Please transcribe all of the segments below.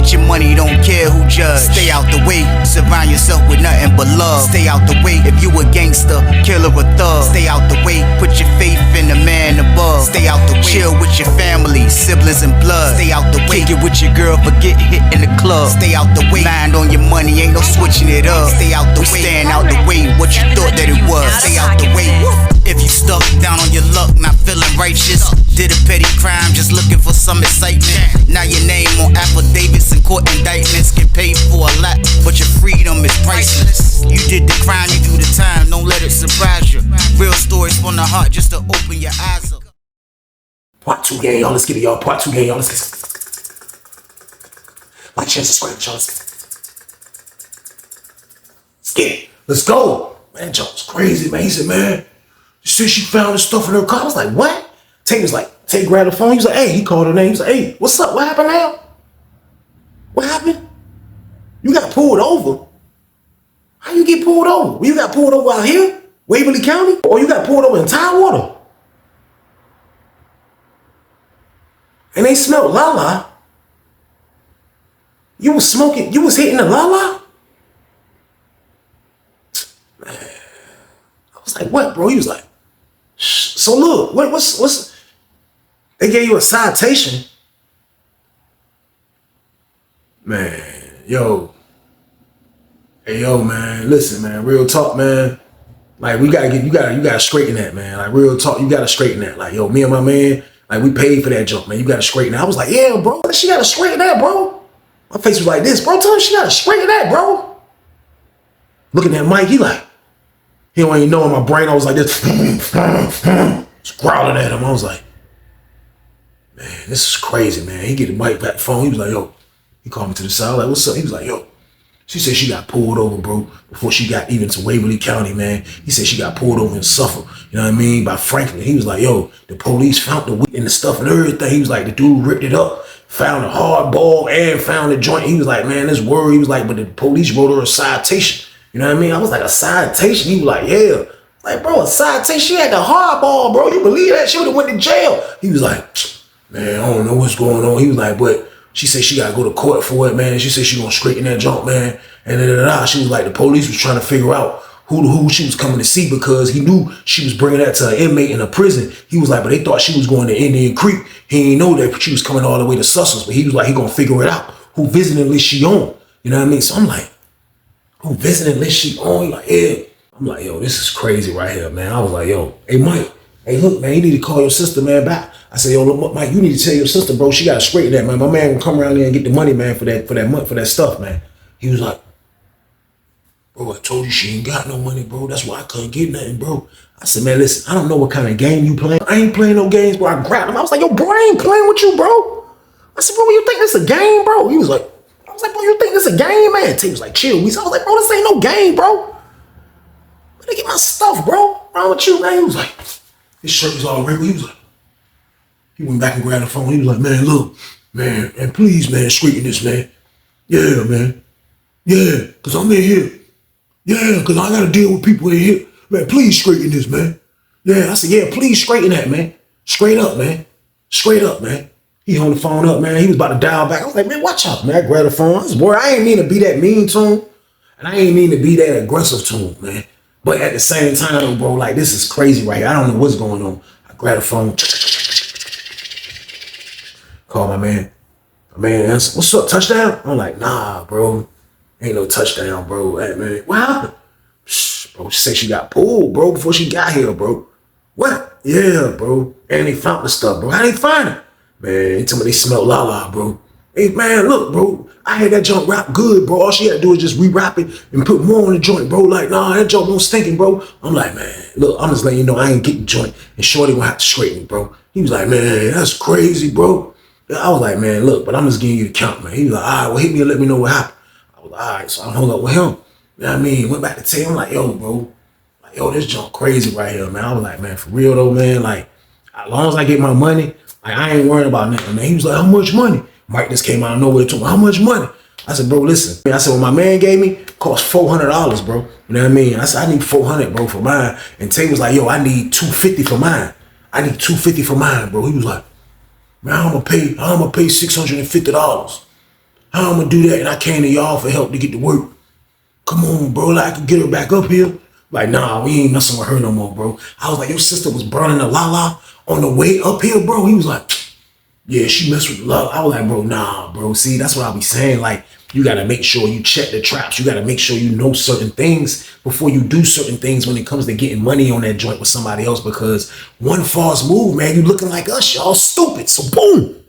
Get your money, don't care who judge. Stay out the way, surround yourself with nothing but love. Stay out the way, if you a gangster, killer or thug. Stay out the way, put your faith in the man above. Stay out the way, chill with your family, siblings and blood. Stay out the way, kick it with your girl, forget hit in the club. Stay out the way, mind on your money, ain't no switching it up. Stay out the way, stand out the way, what you thought that it was. Stay out the way. If you stuck down on your luck, not feeling righteous, did a petty crime, just looking for some excitement. Now your name on affidavits and court indictments, get paid for a lot, but your freedom is priceless. You did the crime, you do the time, don't let it surprise you. Real stories from the heart, just to open your eyes up. Part 2 gang, y'all. Let's get it, y'all. Part 2 gang, y'all. Let's get it. Like, share, subscribe, y'all. Let's get it. Let's go. Man, John's crazy, man. He said, man, you see she found the stuff in her car. I was like, what? Tay was like, Tay grabbed the phone. He was like, hey, he called her name. He was like, hey, what's up? What happened now? What happened? You got pulled over. How you get pulled over? Well, you got pulled over out here, Waverly County, or you got pulled over in Tidewater? And they smelled la-la. You was smoking, you was hitting the la-la? Man, I was like, what, bro? He was like, so look, what's, they gave you a citation. Man, yo. Hey, yo, man, listen, man, real talk, man. Like, you gotta straighten that, man. Like, real talk, you gotta straighten that. Like, yo, me and my man, like, we paid for that junk, man. You gotta straighten that. I was like, yeah, bro, she gotta straighten that, bro. My face was like this, bro. Tell her she gotta straighten that, bro. Looking at Mike, he like, he don't even know in my brain. I was like this, just growling at him. I was like, man, this is crazy, man. He get the Mike back phone. He was like, yo, he called me to the side. Like, what's up? He was like, yo, she said she got pulled over, bro, before she got even to Waverly County, man. He said she got pulled over in Suffolk, you know what I mean, by Franklin. He was like, yo, the police found the weed and the stuff and everything. He was like, the dude ripped it up, found a hard ball and found the joint. He was like, man, this word. He was like, but the police wrote her a citation. You know what I mean? I was like, a citation? He was like, yeah. Like, bro, a citation? She had the hard ball, bro. You believe that? She would have went to jail. He was like, man, I don't know what's going on. He was like, but she said she got to go to court for it, man. She said she gonna straighten that junk, man. And then she was like, the police was trying to figure out who she was coming to see because he knew she was bringing that to an inmate in a prison. He was like, but they thought she was going to Indian Creek. He didn't know that she was coming all the way to Sussex, but he was like, he gonna figure it out. Who visiting list she on? You know what I mean? So I'm like, who visiting list she on? He like, yeah. I'm like, yo, this is crazy right here, man. I was like, yo, hey, Mike, hey, look, man, you need to call your sister, man, back. I said, yo, look, Mike, you need to tell your sister, bro, she got to straighten that, man. My man will come around there and get the money, man, for that stuff, man. He was like, bro, I told you she ain't got no money, bro. That's why I couldn't get nothing, bro. I said, man, listen, I don't know what kind of game you playing. I ain't playing no games, bro. I grabbed him. I was like, yo, bro, I ain't playing with you, bro. I said, bro, you think this a game, bro? He was like, I was like, bro, you think this a game, man? T was like, chill. I was like, bro, this ain't no game, bro. Let me get my stuff, bro. What's wrong with you, man? He was like, his shirt was all wrinkled. He was like, he went back and grabbed the phone. He was like, man, look, man, and please, man, straighten this, man. Yeah, man. Yeah, because I'm in here. Yeah, because I got to deal with people in here. Man, please straighten this, man. Yeah, I said, yeah, please straighten that, man. Straight up, man. Straight up, man. He hung the phone up, man. He was about to dial back. I was like, man, watch out, man. I grabbed the phone. I was worried. I ain't mean to be that mean to him. And I ain't mean to be that aggressive to him, man. But at the same time, though, bro, like, this is crazy right here. I don't know what's going on. I grabbed the phone. Call my man. My man answered, what's up, touchdown? I'm like, nah, bro. Ain't no touchdown, bro. Hey, man, what happened? Bro, she said she got pulled, bro, before she got here, bro. What? Yeah, bro. And they found the stuff, bro. How they find it? Man, they told me they smell la-la, bro. Hey, man, look, bro. I had that junk wrapped good, bro. All she had to do is just rewrap it and put more on the joint, bro. Like, nah, that junk won't stinking, bro. I'm like, man, look, I'm just letting you know I ain't getting the joint. And Shorty gonna have to straighten it, bro. He was like, man, that's crazy, bro. I was like, man, look, but I'm just giving you the count, man. He was like, all right, well, hit me and let me know what happened. I was like, all right, so I hung up with him. You know what I mean? Went back to tell him, like, yo, bro. Like, yo, this junk crazy right here, man. I was like, man, for real, though, man. Like, as long as I get my money, like, I ain't worrying about nothing, man. He was like, how much money? Mike just came out of nowhere to me, how much money? I said, bro, listen. I said, what my man gave me cost $400, bro. You know what I mean? I said, I need $400, bro, for mine. And Tay was like, yo, I need $250 for mine. I need $250 for mine, bro. He was like, man, I'm gonna pay $650. How I'm gonna do that? And I came to y'all for help to get to work. Come on, bro. Like, I can get her back up here. Like, nah, we ain't messing with her no more, bro. I was like, your sister was burning the la on the way up here, bro. He was like, yeah, she messed with the la. I was like, bro, nah, bro. See, that's what I be saying. Like, you gotta make sure you check the traps. You gotta make sure you know certain things before you do certain things when it comes to getting money on that joint with somebody else. Because one false move, man, you looking like us, y'all stupid. So boom.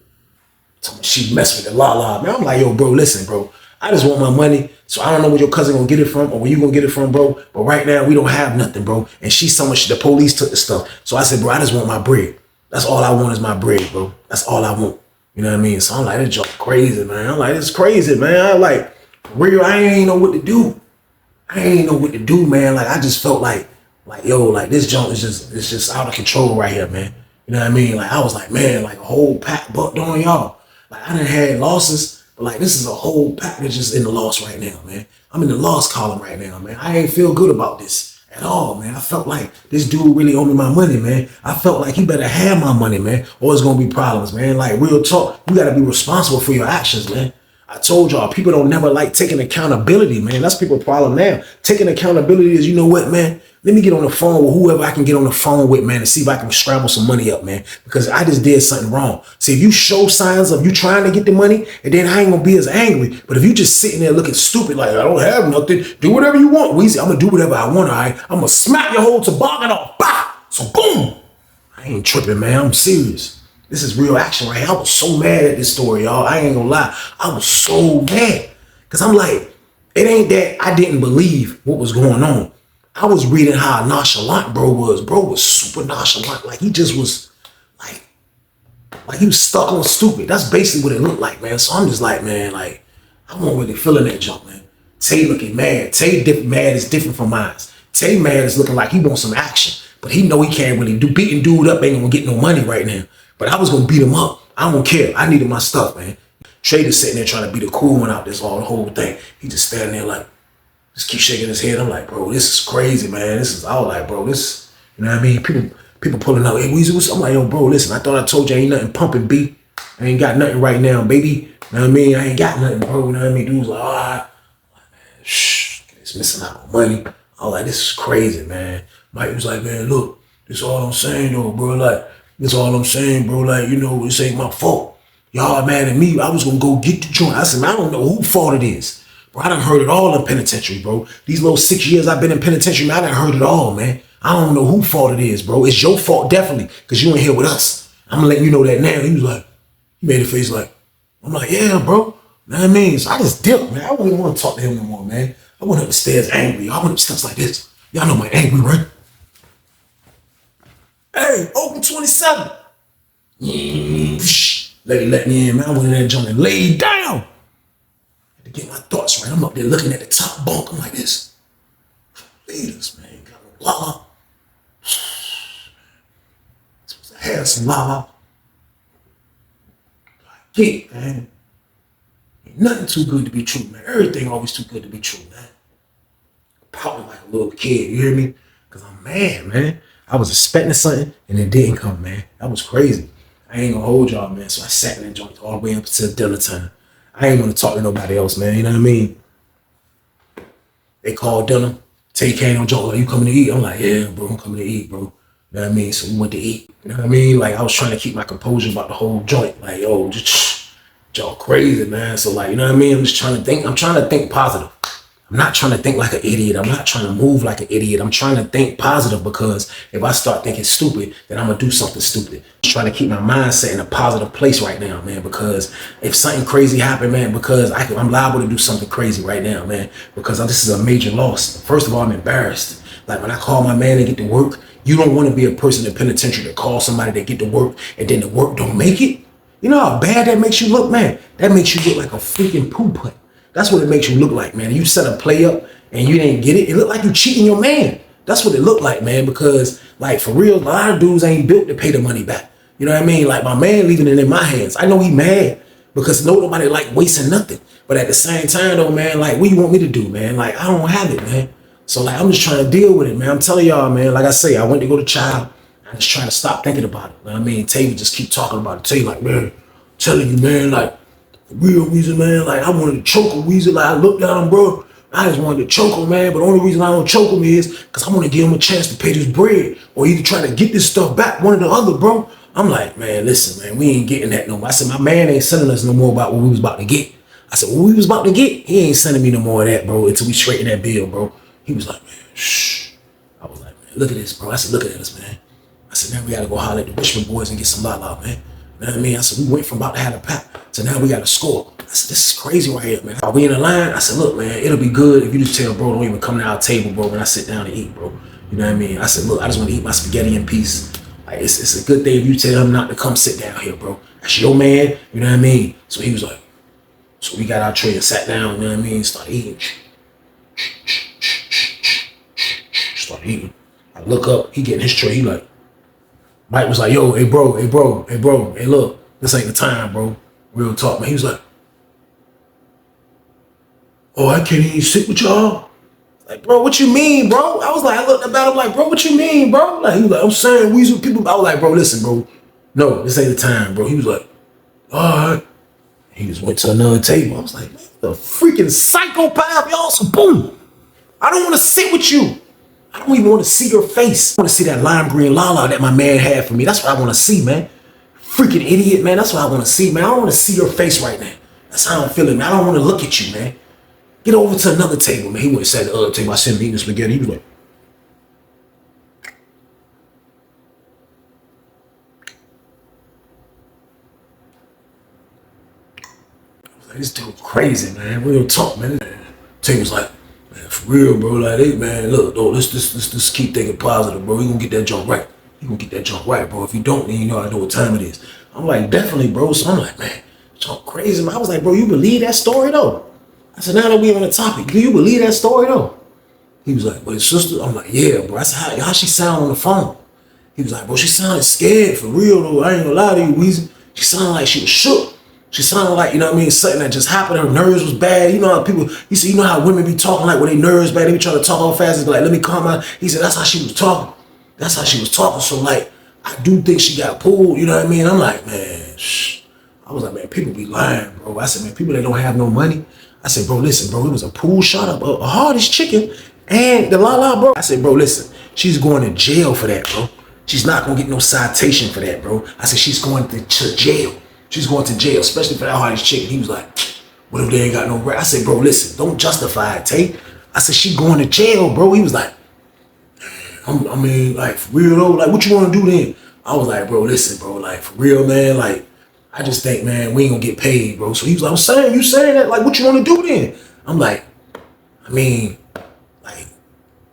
She messed with the la, man. I'm like, yo, bro, listen, bro. I just want my money. So I don't know where your cousin gonna get it from or where you gonna get it from, bro. But right now we don't have nothing, bro. And she's so much, the police took the stuff. So I said, bro, I just want my bread. That's all I want is my bread, bro. That's all I want. You know what I mean? So I'm like, this joke crazy, man. I'm like, it's crazy, man. I'm like, for real, I ain't know what to do. I ain't know what to do, man. Like, I just felt like, yo, like this junk is it's just out of control right here, man. You know what I mean? Like, I was like, man, like a whole pack bucked on y'all. Like, I done had losses, but like, this is a whole package just in the loss right now, man. I'm in the loss column right now, man. I ain't feel good about this at all, man. I felt like this dude really owed me my money, man. I felt like he better have my money, man, or it's gonna be problems, man. Like, real talk, you gotta be responsible for your actions, man. I told y'all, people don't never like taking accountability, man. That's people's problem now. Taking accountability is, you know what, man? Let me get on the phone with whoever I can get on the phone with, man, and see if I can scramble some money up, man, because I just did something wrong. See, if you show signs of you trying to get the money, and then I ain't gonna be as angry. But if you just sitting there looking stupid, like, I don't have nothing, do whatever you want, Weezy. I'm gonna do whatever I want, all right? I'm gonna smack your whole toboggan off, bah! So boom! I ain't tripping, man. I'm serious. This is real action right here. I was so mad at this story, y'all. I ain't gonna lie. I was so mad. Because I'm like, it ain't that I didn't believe what was going on. I was reading how nonchalant bro was. Bro was super nonchalant. Like, he just was like he was stuck on stupid. That's basically what it looked like, man. So I'm just like, man, like, I wasn't really feeling that jump, man. Tay looking mad. Tay mad is different from mine. Tay mad is looking like he wants some action. But he know he can't really do. Beating dude up ain't gonna get no money right now. But I was gonna beat him up. I don't care. I needed my stuff, man. Trader's sitting there trying to be the cool one out this all the whole thing. He just standing there like, just keep shaking his head. I'm like, bro, this is crazy, man. This is, I was like, bro, this, you know what I mean? People pulling out, hey, Weezy, I'm like, yo, bro, listen, I thought I told you I ain't nothing pumping, B. I ain't got nothing right now, baby. You know what I mean? I ain't got nothing, bro. You know what I mean? Dude was like, all right. I'm like, man, shh, it's missing out on money. I was like, this is crazy, man. Mike was like, man, look, this all I'm saying, though, bro. Like, this all I'm saying, bro. Like, you know, this ain't my fault. Y'all mad at me. I was gonna go get the joint. I said, man, I don't know whose fault it is. Bro, I done heard it all in penitentiary, bro. These little 6 years I've been in penitentiary, man, I done heard it all, man. I don't know whose fault it is, bro. It's your fault, definitely, because you ain't here with us. I'm gonna let you know that now. He was like, he made a face like, I'm like, yeah, bro. You know what I mean? So I just dipped, man. I wouldn't even want to talk to him no more, man. I went up the stairs angry. I went up steps like this. Y'all know my angry, right? Hey, open 27. Lady let me in, man. I went in there jumping and laid down. Had to get my thoughts right. I'm up there looking at the top bunk. I'm like this. Leaders, man. Got no lala. Supposed to have some lala. Get it, man. Ain't nothing too good to be true, man. Everything always too good to be true, man. Pouting like a little kid, you hear me? Because I'm mad, man. I was expecting something and it didn't come, man. That was crazy. I ain't gonna hold y'all, man. So I sat in that joint all the way up to dinner time. I ain't gonna talk to nobody else, man. You know what I mean? They called dinner. Tay came on joint, like, you coming to eat? I'm like, yeah, bro, I'm coming to eat, bro. You know what I mean? So we went to eat. You know what I mean? Like, I was trying to keep my composure about the whole joint. Like, yo, just y'all crazy, man. So like, you know what I mean? I'm just trying to think. I'm trying to think positive. I'm not trying to think like an idiot. I'm not trying to move like an idiot. I'm trying to think positive, because if I start thinking stupid, then I'm going to do something stupid. Just trying to keep my mindset in a positive place right now, man, because if something crazy happened, man, because I'm liable to do something crazy right now, man, because this is a major loss. First of all, I'm embarrassed. Like, when I call my man to get to work, you don't want to be a person in the penitentiary to call somebody to get to work and then the work don't make it. You know how bad that makes you look, man? That makes you look like a freaking poo putt. That's what it makes you look like, man. You set a play up and you didn't get it. It looked like you cheating your man. That's what it looked like, man, because, like, for real, a lot of dudes ain't built to pay the money back. You know what I mean? Like, my man leaving it in my hands. I know he mad because nobody like wasting nothing. But at the same time, though, man, like, what you want me to do, man? Like, I don't have it, man. So, like, I'm just trying to deal with it, man. I'm telling y'all, man, like I say, I went to go to child. I just trying to stop thinking about it. You know what I mean? Tay just keep talking about it. Tay like, man, I'm telling you, man, like, For real, Weezy, man. Like, I wanted to choke him, Weezy. Like, I looked at him, bro. I just wanted to choke him, man. But the only reason I don't choke him is because I want to give him a chance to pay this bread or either try to get this stuff back, one or the other, bro. I'm like, man, listen, man, we ain't getting that no more. I said, my man ain't sending us no more about what we was about to get. I said, what we was about to get, he ain't sending me no more of that, bro, until we straighten that bill, bro. He was like, man, shh. I was like, man, look at this, bro. I said, look at this, man. I said, now we got to go holler at the Richmond boys and get some la-la, man. You know what I mean? I said, we went from about to have a pack to now we got to score. I said, this is crazy right here, man. Are we in the line? I said, look, man, it'll be good if you just tell bro, don't even come to our table, bro, when I sit down and eat, bro. You know what I mean? I said, look, I just want to eat my spaghetti in peace. Like, it's a good thing if you tell him not to come sit down here, bro. That's your man, you know what I mean? So he was like, so we got our tray and sat down, you know what I mean? Started eating. Start eating. I look up, he getting his tray, he like, Mike was like, yo, hey bro, hey look, this ain't the time, bro. Real talk, man. He was like, oh, I can't even sit with y'all. Like, bro, what you mean, bro? I was like, I looked about him like, bro, what you mean, bro? Like, he was like, I'm saying Weezy people. I was like, bro, listen, bro. No, this ain't the time, bro. He was like, all right. He just went to another table. I was like, man, the freaking psychopath, y'all. So boom. I don't want to sit with you. I don't even want to see your face. I want to see that lime green lala that my man had for me. That's what I want to see, man. Freaking idiot, man. That's what I want to see, man. I don't want to see your face right now. That's how I'm feeling, man. I don't want to look at you, man. Get over to another table, man. He went and sat at the other table. I sent him eating the spaghetti. He was like, this dude's crazy, man. Real talk, man. Tay was like, man, for real, bro. Like, hey, man, look, let's keep thinking positive, bro. You gonna get that junk right. You gonna get that junk right, bro. If you don't, then you know I know what time it is. I'm like, definitely, bro. So I'm like, man, junk crazy, man. I was like, bro, you believe that story though? I said, now that we on the topic, do you believe that story though? He was like, well, his sister. I'm like, yeah, bro. I said, how she sound on the phone? He was like, bro, she sounded scared for real though. I ain't gonna lie to you, Weezy. She sounded like she was shook. She sounded like, you know what I mean, something that just happened. Her nerves was bad. You know how people, he said, you know how women be talking like when they nerves bad, they be trying to talk all fast. It's like, let me calm down. He said, that's how she was talking. That's how she was talking. So like, I do think she got pulled, you know what I mean? I'm like, man, shh. I was like, man, people be lying, bro. I said, man, people that don't have no money. I said, bro, listen, bro, it was a pool shot up, a hardest chicken and the la-la, bro. I said, bro, listen, she's going to jail for that, bro. She's not going to get no citation for that, bro. I said, she's going to jail. She's going to jail, especially for that hardest chicken. He was like, what if they ain't got no right? I said, bro, listen, don't justify it, Tate. I said, she going to jail, bro. He was like, I mean, like, for real, though, like, what you want to do then? I was like, bro, listen, bro, like, for real, man, like, I just think, man, we ain't gonna get paid, bro. So he was like, I'm saying, you saying that, like, what you want to do then? I'm like, I mean, like,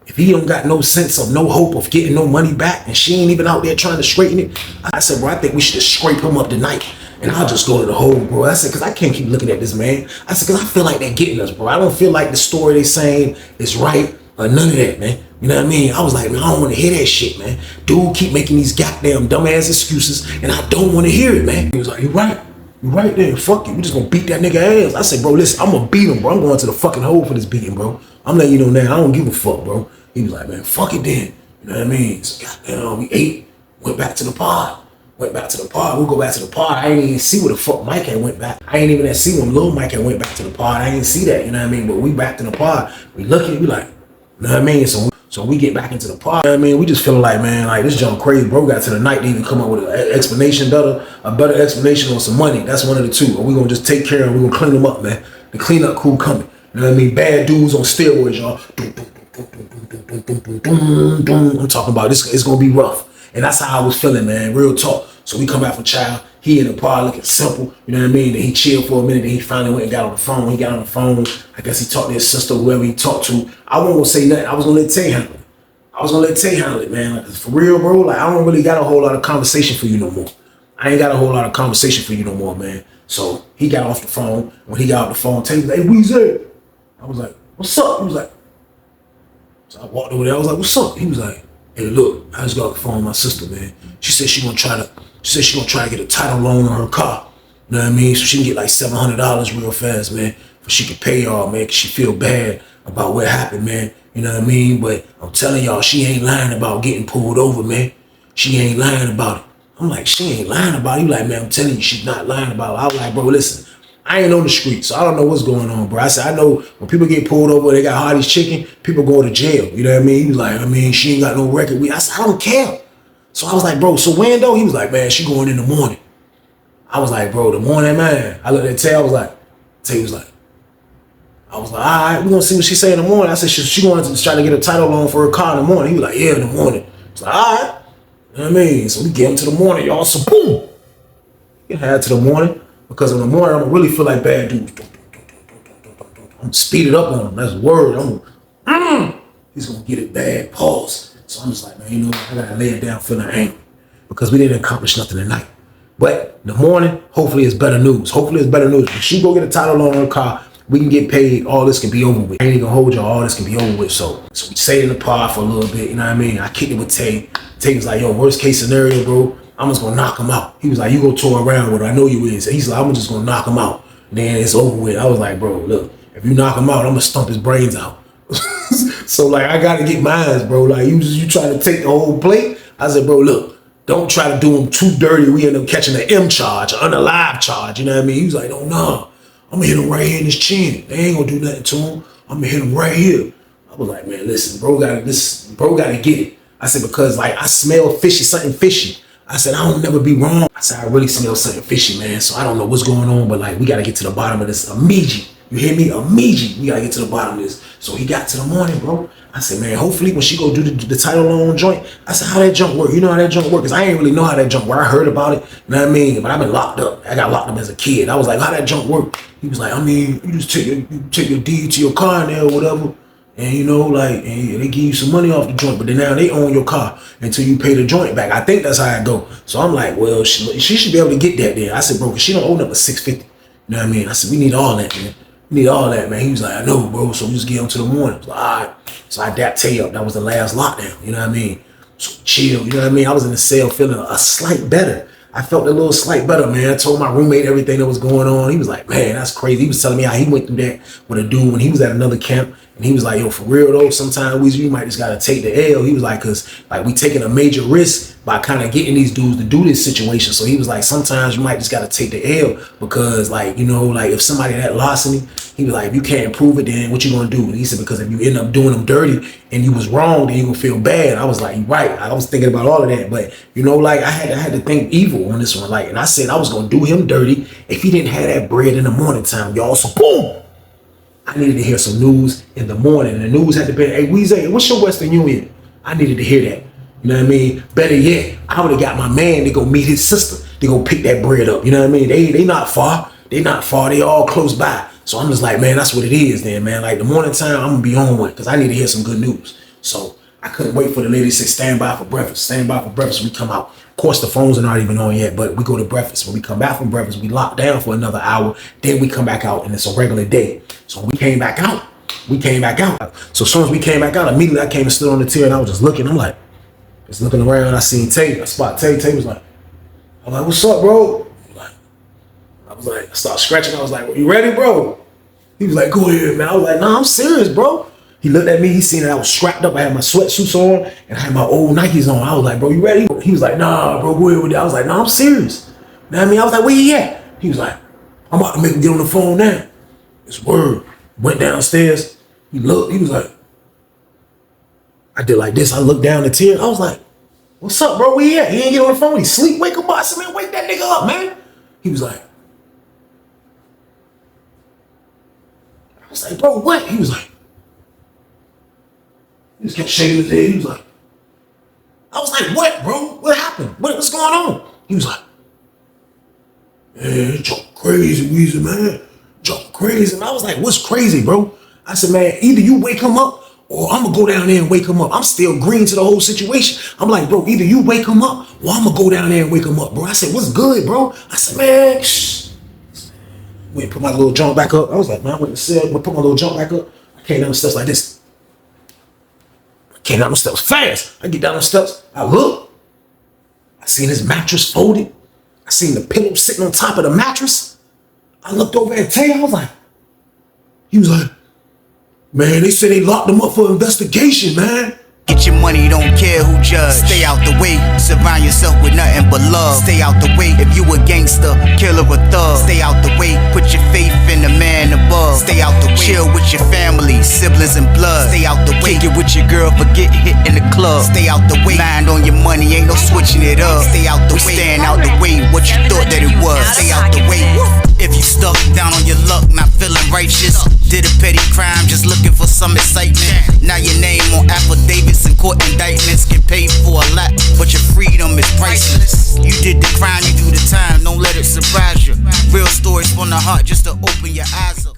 if he don't got no sense of no hope of getting no money back and she ain't even out there trying to straighten it, I said, bro, I think we should just scrape him up tonight and I'll just go to the hole, bro. I said, because I can't keep looking at this, man. I said, because I feel like they're getting us, bro. I don't feel like the story they saying is right or none of that, man. You know what I mean? I was like, man, I don't want to hear that shit, man. Dude keep making these goddamn dumbass excuses and I don't want to hear it, man. He was like, you right. You right there. Fuck you. We just gonna beat that nigga ass. I said, bro, listen, I'm gonna beat him, bro. I'm going to the fucking hole for this beating, bro. I'm letting you know now. I don't give a fuck, bro. He was like, man, fuck it then. You know what I mean? So goddamn, we ate, went back to the pod. We'll go back to the pod. I ain't even see where the fuck Mike had went back. I ain't even see when Lil Mike had went back to the pod. I ain't see that, you know what I mean? But we back to the pod. We looking, we like, you know what I mean? So we get back into the pod. You know what I mean? We just feeling like, man, like this junk crazy, bro. Got to the night to even come up with an explanation, a better explanation on some money. That's one of the two. Or we gonna just take care of them. We gonna clean them up, man. The cleanup crew coming. You know what I mean? Bad dudes on steroids, y'all. I'm talking about this. It's gonna be rough. And that's how I was feeling, man. Real talk. So we come back from child. He in the pod looking simple. You know what I mean? Then he chilled for a minute. Then he finally went and got on the phone. He got on the phone. I guess he talked to his sister, whoever he talked to. I wasn't gonna say nothing. I was gonna let Tay handle it. Man. Like, for real, bro. Like, I don't really got a whole lot of conversation for you no more. Man. So he got off the phone. When he got off the phone, Tay was like, hey, Weezy. I was like, what's up? He was like, so I walked over there. I was like, what's up? He was like, hey, look, I just got off the phone with my sister, man. She said she gonna try to get a title loan on her car. You know what I mean? So she can get like $700 real fast, man. So she can pay y'all, man, cause she feel bad about what happened, man. You know what I mean? But I'm telling y'all, she ain't lying about getting pulled over, man. She ain't lying about it. I'm like, she ain't lying about it. You like, man, I'm telling you, she's not lying about it. I was like, bro, listen, I ain't on the street, so I don't know what's going on, bro. I said, I know when people get pulled over, they got Hardy's chicken, people go to jail. You know what I mean? He was like, I mean, she ain't got no record. I said, I don't care. So I was like, bro, so when though? He was like, man, she going in the morning. I was like, bro, the morning, man. I looked at Tay, I was like, all right, we're gonna see what she say in the morning. I said, she going to try to get a title loan for her car in the morning. He was like, yeah, in the morning. It's like, all right. You know what I mean? So we get him to the morning, y'all. So boom. Get had to the morning. Because in the morning, I'm gonna really feel like bad dudes. I'm gonna speed it up on him. That's the word. He's gonna get it bad. Pause. So I'm just like, man, you know what? I gotta lay it down feeling angry. Because we didn't accomplish nothing tonight. But in the morning, hopefully it's better news. Hopefully it's better news. When she go get a title loan on her car, we can get paid. All this can be over with. I ain't even gonna hold y'all. All this can be over with. So we stayed in the pod for a little bit. You know what I mean? I kicked it with Tay. Tay was like, yo, worst case scenario, bro. I'm just gonna knock him out. He was like, you go tour around with her. I know you is. He's like, I'm just gonna knock him out. And then it's over with. I was like, bro, look, if you knock him out, I'm gonna stump his brains out. So like, I gotta get mine, bro. Like you try to take the whole plate. I said, bro, look, don't try to do him too dirty. We end up catching an M charge, an unalive charge. You know what I mean? He was like, oh no, I'm gonna hit him right here in his chin. They ain't gonna do nothing to him. I'm gonna hit him right here. I was like, man, listen, bro gotta get it. I said, because like I smell fishy, something fishy. I said, I don't never be wrong. I said, I really smell something fishy, man. So I don't know what's going on, but like, we got to get to the bottom of this immediately. You hear me? Immediately. We got to get to the bottom of this. So he got to the morning, bro. I said, man, hopefully when she go do the title loan joint, I said, how that junk work? You know how that junk work? Because I ain't really know how that junk work. I heard about it, you know what I mean? But I've been locked up. I got locked up as a kid. I was like, how that junk work? He was like, I mean, you just take your deed to your car now or whatever. And you know, like, and they give you some money off the joint, but then now they own your car until you pay the joint back. I think that's how it go. So I'm like, well, she should be able to get that then. I said, bro, cause she don't own up a 650. You know what I mean? I said, we need all that, man. We need all that, man. He was like, I know, bro. So we just get him to the morning. I was like, all right. So I dapped Tay up. That was the last lockdown. You know what I mean? So chill. You know what I mean? I was in the cell feeling a slight better. I felt a little slight better, man. I told my roommate everything that was going on. He was like, man, that's crazy. He was telling me how he went through that with a dude when he was at another camp. And he was like, yo, for real though, sometimes you might just gotta take the L. He was like, cause like we taking a major risk by kind of getting these dudes to do this situation. So he was like, sometimes you might just gotta take the L because like, you know, like if somebody had larceny, he was like, if you can't prove it, then what you gonna do? And he said, because if you end up doing them dirty and you was wrong, then you gonna feel bad. I was like, right. I was thinking about all of that, but you know, like I had to think evil on this one. Like, and I said I was gonna do him dirty if he didn't have that bread in the morning time, y'all. So boom. I needed to hear some news in the morning. And the news had to be, hey, Weezy, what's your Western Union? I needed to hear that. You know what I mean? Better yet, I would have got my man to go meet his sister to go pick that bread up. You know what I mean? They not far. They not far. They all close by. So I'm just like, man, that's what it is then, man. Like the morning time, I'm going to be on one because I need to hear some good news. So I couldn't wait for the lady to say, stand by for breakfast. Stand by for breakfast. We come out. Of course, the phones are not even on yet, but we go to breakfast. When we come back from breakfast, we lock down for another hour. Then we come back out, and it's a regular day. So when we came back out. So as soon as we came back out, immediately I came and stood on the tier, and I was just looking. I'm like, just looking around. I seen Tay. I spot Tay. Tay was like, I'm like, what's up, bro? I was like, I started scratching. I was like, well, you ready, bro? He was like, go ahead, man. I was like, nah, I'm serious, bro. He looked at me, he seen that I was strapped up. I had my sweatsuits on and I had my old Nikes on. I was like, bro, you ready? He was like, nah, bro, go ahead with that. I was like, nah, I'm serious. You know what I mean? I was like, where you at? He was like, I'm about to make him get on the phone now. It's word. Went downstairs. He looked, he was like, I did like this. I looked down the tier. I was like, what's up, bro? Where he at? He ain't get on the phone. He sleep. Wake him up. I said, man, wake that nigga up, man. He was like, I was like, bro, what? He was like, he just kept shaking his head. He was like, I was like, what, bro? What happened? What's going on? He was like, man, jump crazy, Weezy, man. Jump crazy. And I was like, what's crazy, bro? I said, man, either you wake him up or I'm going to go down there and wake him up. I'm still green to the whole situation. I'm like, bro, either you wake him up or I'm going to go down there and wake him up, bro. I said, what's good, bro? I said, man, shh. Went and put my little jump back up. I was like, man, I went to cell, put my little jump back up. I came down the steps like this. Came down the steps fast. I get down the steps. I look. I seen his mattress folded. I seen the pillow sitting on top of the mattress. I looked over at Tay. I was like, he was like, man, they said they locked him up for investigation, man. Get your money, don't care who judge. Stay out the way, surround yourself with nothing but love. Stay out the way if you a gangster, killer or thug. Stay out the way, put your faith in the man above. Stay out the way, chill with your family, siblings and blood. Stay out the way, kick it with your girl, forget hit in the club. Stay out the way, mind on your money, ain't no switching it up. Stay out the way, stand out the way, what you thought that it was. Stay out the way. If you stuck down on your luck, not feeling righteous, did a petty crime, just looking for some excitement. Now your name on affidavits and court indictments, get paid for a lot, but your freedom is priceless. You did the crime, you do the time, don't let it surprise you. Real stories from the heart, just to open your eyes up.